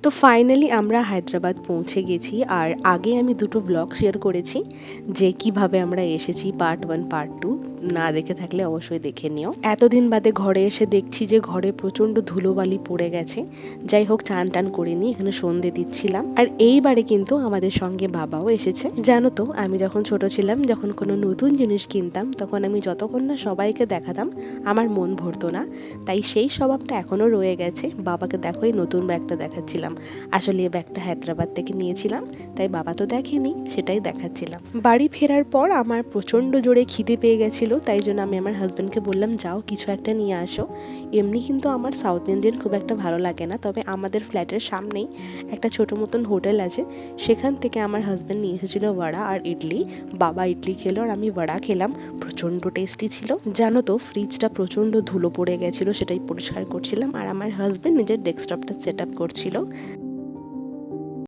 তো ফাইনালি আমরা হায়দ্রাবাদ পৌঁছে গেছি। আর আগে আমি দুটো ব্লগ শেয়ার করেছি যে কিভাবে আমরা এসেছি, পার্ট 1 পার্ট 2। না দেখে থাকলে অবশ্যই দেখে নিও। এতদিন বাদে ঘরে এসে দেখছি যে ঘরে প্রচণ্ড ধুলোবালি পড়ে গেছে। যাই হোক, চান টান করে নিই, এখানে সন্ধে দিচ্ছিলাম। আর এইবারে কিন্তু আমাদের সঙ্গে বাবাও এসেছে। জানো তো, আমি যখন ছোট ছিলাম, যখন কোনো নতুন জিনিস কিনতাম, তখন আমি যতক্ষণ না সবাইকে দেখাতাম আমার মন ভরতো না। তাই সেই স্বভাবটা এখনও রয়ে গেছে। বাবাকে দেখো, এই নতুন ব্যাগটা দেখাচ্ছিলাম। আসলে এই ব্যাগটা হায়দ্রাবাদ থেকে নিয়েছিলাম, তাই বাবা তো দেখেনি, সেটাই দেখাচ্ছিলাম। বাড়ি ফেরার পর আমার প্রচণ্ড জোরে খিদে পেয়ে গেছিলো, তাই জন্য আমি আমার হাজব্যান্ডকে বললাম, যাও কিছু একটা নিয়ে আসো। এমনি কিন্তু আমার সাউথ ইন্ডিয়ান খুব একটা ভালো লাগে না, তবে আমাদের ফ্ল্যাটের সামনেই একটা ছোটো মতন হোটেল আছে, সেখান থেকে আমার হাজব্যান্ড নিয়ে এসেছিলো বড়া আর ইডলি। বাবা ইডলি খেলো আর আমি বড়া খেলাম, প্রচণ্ড টেস্টি ছিল। জানো তো, ফ্রিজটা প্রচণ্ড ধুলো পড়ে গেছিলো, সেটাই পরিষ্কার করছিলাম। আর আমার হাজব্যান্ড নিজের ডেস্কটপটা সেট আপ করছিল।